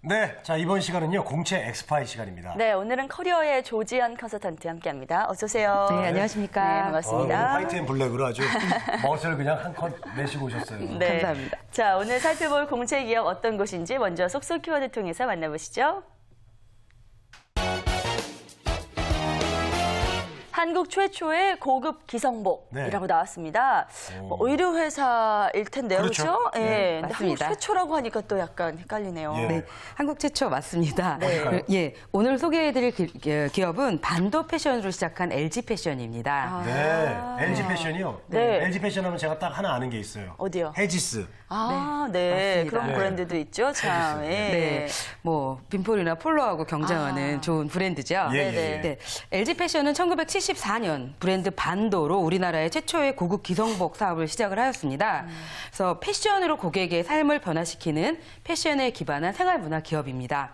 네, 자 이번 시간은요 공채 엑스파이 시간입니다. 네, 오늘은 커리어의 조지현 컨설턴트 함께합니다. 어서 오세요. 네, 안녕하십니까. 네, 반갑습니다. 화이트 앤 블랙으로 아주 멋을 그냥 한컷 내시고 오셨어요. 네. 감사합니다. 자, 오늘 살펴볼 공채 기업 어떤 곳인지 먼저 속속 키워드 통해서 만나보시죠. 한국 최초의 고급 기성복이라고 나왔습니다. 뭐 의류회사일 텐데요, 그렇죠? 네, 예, 근데 맞습니다. 한국 최초라고 하니까 또 약간 헷갈리네요. 예. 네, 한국 최초 맞습니다. 네. 예, 오늘 소개해드릴 기업은 반도 패션으로 시작한 LG 패션입니다. 네, LG 패션이요. 네. LG 패션 하면 제가 딱 하나 아는 게 있어요. 어디요? 헤지스. 아, 네. 맞습니다. 그런 네. 브랜드도 있죠, 참. 예. 네, 뭐 빈폴이나 폴로하고 경쟁하는 좋은 브랜드죠. 예, 예, 네네. 예. 네, LG 패션은 1974년 브랜드 반도로 우리나라의 최초의 고급 기성복 사업을 시작을 하였습니다. 그래서 패션으로 고객의 삶을 변화시키는 패션에 기반한 생활문화 기업입니다.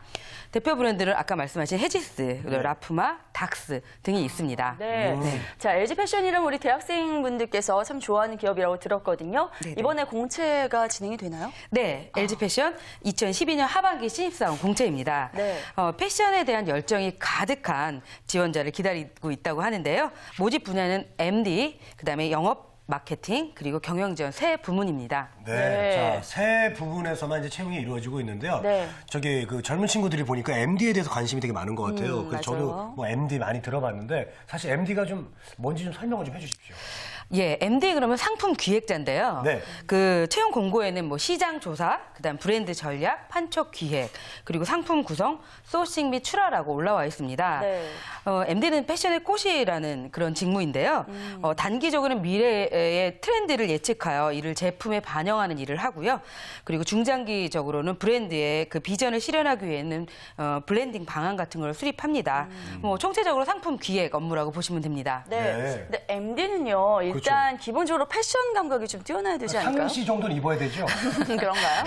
대표 브랜드는 아까 말씀하신 헤지스, 그리고 라프마, 닥스 등이 있습니다. 네. 자, LG 패션이랑 우리 대학생분들께서 참 좋아하는 기업이라고 들었거든요. 네네. 이번에 공채가 진행이 되나요? 네, LG 패션 2012년 하반기 신입사원 공채입니다. 네. 패션에 대한 열정이 가득한 지원자를 기다리고 있다고 하는데요. 모집 분야는 MD, 그다음에 영업, 마케팅, 그리고 경영 지원 세 부문입니다. 네, 네. 자, 세 부분에서만 이제 채용이 이루어지고 있는데요. 네. 저기 그 젊은 친구들이 보니까 MD에 대해서 관심이 되게 많은 것 같아요. 그래서 맞아요. 저도 뭐 MD 많이 들어봤는데 사실 MD가 좀 뭔지 좀 설명을 좀 해주십시오. 예, MD 그러면 상품 기획자인데요. 네. 그 채용 공고에는 뭐 시장 조사, 그다음 브랜드 전략, 판촉 기획, 그리고 상품 구성, 소싱 및 출하라고 올라와 있습니다. 네. MD는 패션의 꽃이라는 그런 직무인데요. 단기적으로는 미래의 트렌드를 예측하여 이를 제품에 반영하는 일을 하고요. 그리고 중장기적으로는 브랜드의 그 비전을 실현하기 위해는 블렌딩 방안 같은 걸 수립합니다. 뭐 총체적으로 상품 기획 업무라고 보시면 됩니다. 네. 네. 근데 MD는요, 일단 기본적으로 패션 감각이 좀 뛰어나야 되지 않을까요? 상시 정도는 입어야 되죠. 그런가요?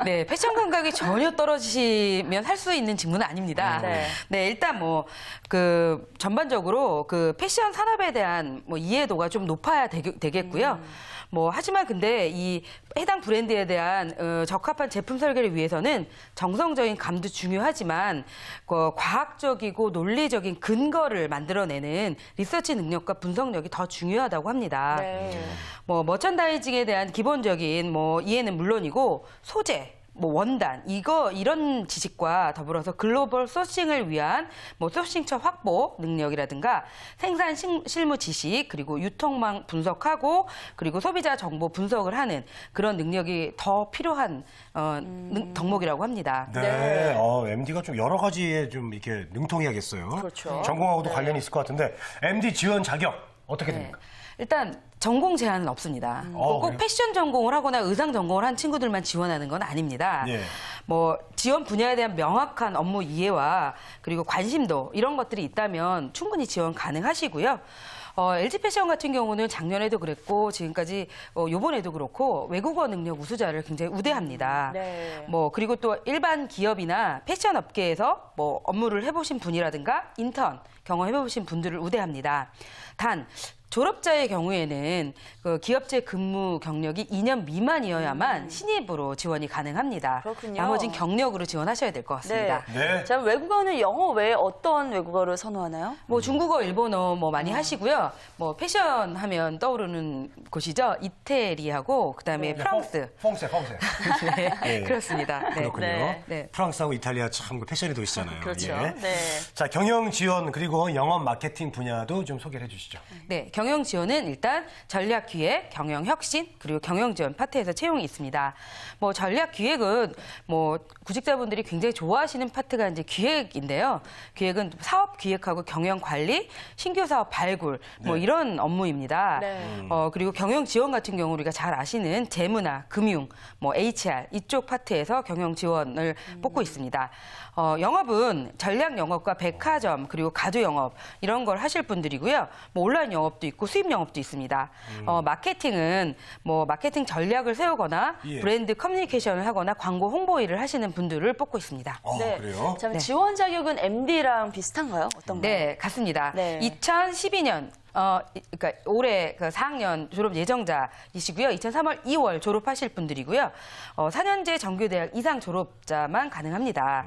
네, 패션 감각이 전혀 떨어지시면 할 수 있는 직무는 아닙니다. 네. 네, 일단 뭐 그 전반적으로 그 패션 산업에 대한 뭐 이해도가 좀 높아야 되겠고요. 뭐 하지만 근데 이 해당 브랜드에 대한 적합한 제품 설계를 위해서는 정성적인 감도 중요하지만 과학적이고 논리적인 근거를 만들어내는 리서치 능력과 분석력이 더 중요하다고 합니다. 네. 뭐 머천다이징에 대한 기본적인 뭐 이해는 물론이고 소재, 뭐 원단 이런 지식과 더불어서 글로벌 소싱을 위한 뭐 소싱처 확보 능력이라든가 생산 실무 지식 그리고 유통망 분석하고 그리고 소비자 정보 분석을 하는 그런 능력이 더 필요한 덕목이라고 합니다. 네, MD가 좀 여러 가지에 좀 이렇게 능통해야겠어요. 그렇죠. 전공하고도 네. 관련이 있을 것 같은데 MD 지원 자격 어떻게 네. 됩니까? 일단 전공 제한은 없습니다. 꼭 그래요? 패션 전공을 하거나 의상 전공을 한 친구들만 지원하는 건 아닙니다. 예. 뭐 지원 분야에 대한 명확한 업무 이해와 그리고 관심도 이런 것들이 있다면 충분히 지원 가능하시고요. LG 패션 같은 경우는 작년에도 그랬고 지금까지 요번에도 그렇고 외국어 능력 우수자를 굉장히 우대합니다. 네. 뭐 그리고 또 일반 기업이나 패션 업계에서 뭐 업무를 해보신 분이라든가 인턴 경험해보신 분들을 우대합니다. 단 졸업자의 경우에는 그 기업체 근무 경력이 2년 미만이어야만 신입으로 지원이 가능합니다. 그렇군요. 나머진 경력으로 지원하셔야 될 것 같습니다. 네. 자, 외국어는 영어 외에 어떤 외국어를 선호하나요? 뭐 중국어, 일본어 뭐 많이 하시고요. 뭐 패션 하면 떠오르는 곳이죠. 이태리하고 그다음에 프랑스. 펑세. 네, 예. 그렇습니다. 네. 그렇군요. 네. 네. 프랑스하고 이탈리아 참 그 패션의 도시잖아요. 그렇죠. 예. 네. 자, 경영 지원 그리고 영업 마케팅 분야도 좀 소개를 해주시죠. 네, 경영 지원은 일단 전략 기획, 경영 혁신, 그리고 경영 지원 파트에서 채용이 있습니다. 뭐 전략 기획은 뭐 구직자분들이 굉장히 좋아하시는 파트가 이제 기획인데요. 기획은 사업 기획하고 경영 관리, 신규 사업 발굴 뭐 이런 업무입니다. 네. 그리고 경영 지원 같은 경우 우리가 잘 아시는 재무나 금융, 뭐 HR 이쪽 파트에서 경영 지원을 뽑고 있습니다. 영업은 전략 영업과 백화점 그리고 가두 영업 이런 걸 하실 분들이고요. 뭐 온라인 영업도 있고 수입 영업도 있습니다. 마케팅은 뭐 마케팅 전략을 세우거나 예. 브랜드 커뮤니케이션을 하거나 광고 홍보 일을 하시는 분들을 뽑고 있습니다. 그래요? 참 네. 지원 자격은 MD랑 비슷한가요? 어떤가요? 네, 같습니다. 네. 2012년 그러니까 올해 그 4학년 졸업 예정자이시고요. 2003월 2월 졸업하실 분들이고요. 4년제 정규대학 이상 졸업자만 가능합니다.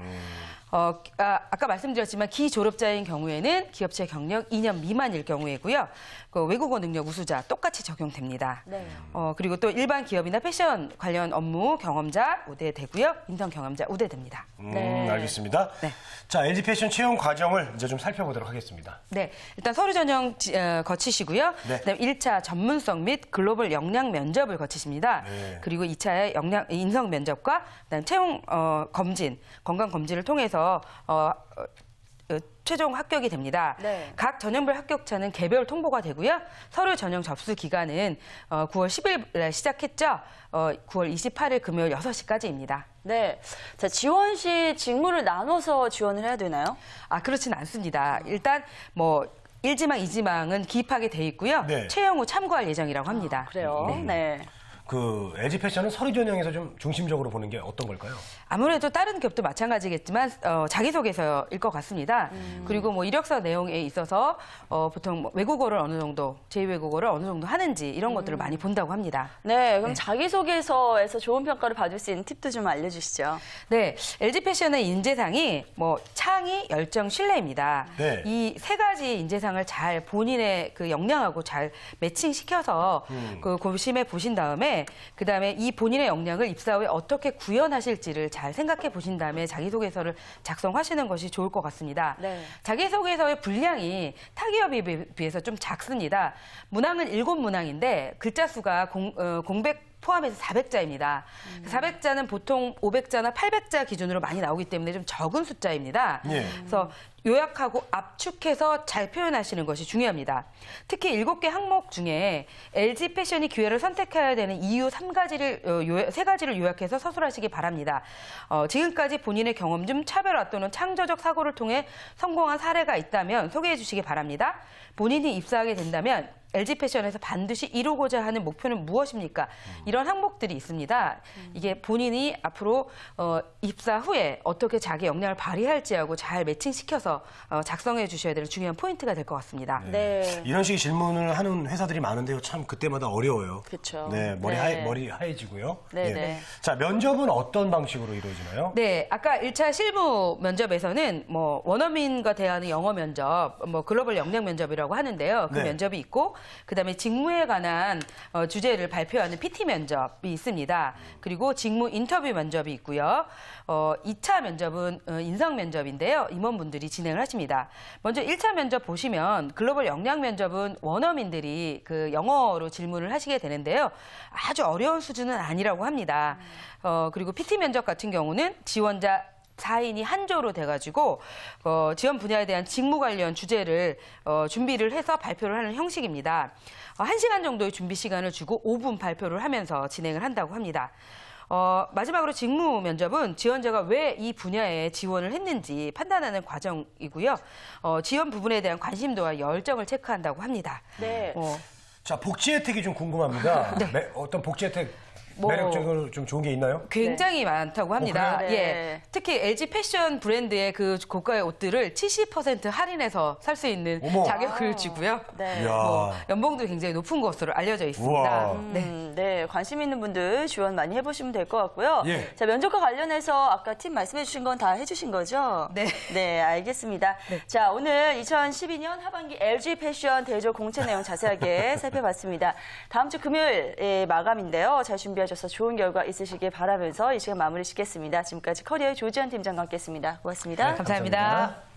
아까 말씀드렸지만 기졸업자인 경우에는 기업체 경력 2년 미만일 경우에고요. 그 외국어 능력 우수자 똑같이 적용됩니다. 네. 그리고 또 일반 기업이나 패션 관련 업무 경험자 우대되고요. 인턴 경험자 우대됩니다. 네. 알겠습니다. 네. 자, LG 패션 채용 과정을 이제 좀 살펴보도록 하겠습니다. 네, 일단 서류 전형 거치시고요. 네. 그다음 1차 전문성 및 글로벌 역량 면접을 거치십니다. 네. 그리고 2차의 인성 면접과 그다음 채용 검진, 건강 검진을 통해서 최종 합격이 됩니다. 네. 각 전형별 합격자는 개별 통보가 되고요. 서류 전형 접수 기간은 9월 10일 시작했죠. 9월 28일 금요일 6시까지입니다. 네. 자, 지원 시 직무를 나눠서 지원을 해야 되나요? 그렇진 않습니다. 일단 뭐 1지망, 2지망은 기입하게 돼 있고요. 네. 채용 후 참고할 예정이라고 합니다. 그래요. 네. 그 LG 패션은 서류 전형에서 좀 중심적으로 보는 게 어떤 걸까요? 아무래도 다른 기업도 마찬가지겠지만 자기소개서일 것 같습니다. 그리고 뭐 이력서 내용에 있어서 보통 뭐 외국어를 어느 정도, 제2외국어를 어느 정도 하는지 이런 것들을 많이 본다고 합니다. 네. 그럼 자기소개서에서 좋은 평가를 받을 수 있는 팁도 좀 알려주시죠. 네, LG 패션의 인재상이 뭐 창의, 열정, 신뢰입니다. 네. 이 세 가지 인재상을 잘 본인의 그 역량하고 잘 매칭시켜서 그 고심해 보신 다음에 그다음에 이 본인의 역량을 입사 후에 어떻게 구현하실지를 잘 생각해 보신 다음에 자기소개서를 작성하시는 것이 좋을 것 같습니다. 네. 자기소개서의 분량이 타 기업에 비해서 좀 작습니다. 문항은 7문항인데 글자 수가 공백 포함해서 400자입니다. 400자는 보통 500자나 800자 기준으로 많이 나오기 때문에 좀 적은 숫자입니다. 예. 그래서 요약하고 압축해서 잘 표현하시는 것이 중요합니다. 특히 7개 항목 중에 LG 패션이 기회를 선택해야 되는 이유 3가지를 요약해서 서술하시기 바랍니다. 지금까지 본인의 경험 중 차별화 또는 창조적 사고를 통해 성공한 사례가 있다면 소개해 주시기 바랍니다. 본인이 입사하게 된다면 LG 패션에서 반드시 이루고자 하는 목표는 무엇입니까? 이런 항목들이 있습니다. 이게 본인이 앞으로 입사 후에 어떻게 자기 역량을 발휘할지하고 잘 매칭시켜서 작성해 주셔야 될 중요한 포인트가 될 것 같습니다. 네. 이런 식의 질문을 하는 회사들이 많은데요. 참 그때마다 어려워요. 그쵸. 네, 네. 머리 하얘지고요. 네, 예. 네. 자, 면접은 어떤 방식으로 이루어지나요? 네, 아까 1차 실무 면접에서는 뭐 원어민과 대하는 영어 면접, 뭐 글로벌 역량 면접이라고 하는데요. 그 네. 면접이 있고 그다음에 직무에 관한 주제를 발표하는 PT 면접이 있습니다. 그리고 직무 인터뷰 면접이 있고요. 2차 면접은 인성 면접인데요. 임원분들이 진행을 하십니다. 먼저 1차 면접 보시면 글로벌 역량 면접은 원어민들이 그 영어로 질문을 하시게 되는데요. 아주 어려운 수준은 아니라고 합니다. 그리고 PT 면접 같은 경우는 지원자 4인이 한 조로 돼가지고 지원 분야에 대한 직무 관련 주제를 준비를 해서 발표를 하는 형식입니다. 1시간 정도의 준비 시간을 주고 5분 발표를 하면서 진행을 한다고 합니다. 마지막으로 직무 면접은 지원자가 왜 이 분야에 지원을 했는지 판단하는 과정이고요. 지원 부분에 대한 관심도와 열정을 체크한다고 합니다. 네. 자, 복지 혜택이 좀 궁금합니다. 어떤 복지 혜택 매력적으로 좀 좋은 게 있나요? 굉장히 많다고 합니다. 그래요? 네. 예, 특히 LG 패션 브랜드의 그 고가의 옷들을 70% 할인해서 살 수 있는 어머. 자격을 주고요. 네. 이야. 연봉도 굉장히 높은 것으로 알려져 있습니다. 우와. 네, 관심 있는 분들 지원 많이 해보시면 될 것 같고요. 예. 자, 면접과 관련해서 아까 팁 말씀해주신 건 다 해주신 거죠? 네. 네, 알겠습니다. 자, 오늘 2012년 하반기 LG 패션 대조 공채 내용 자세하게 살펴봤습니다. 다음 주 금요일 마감인데요. 잘 준비하셔서 좋은 결과 있으시길 바라면서 이 시간 마무리 짓겠습니다. 지금까지 커리어의 조지현 팀장과 함께했습니다. 고맙습니다. 감사합니다. 감사합니다.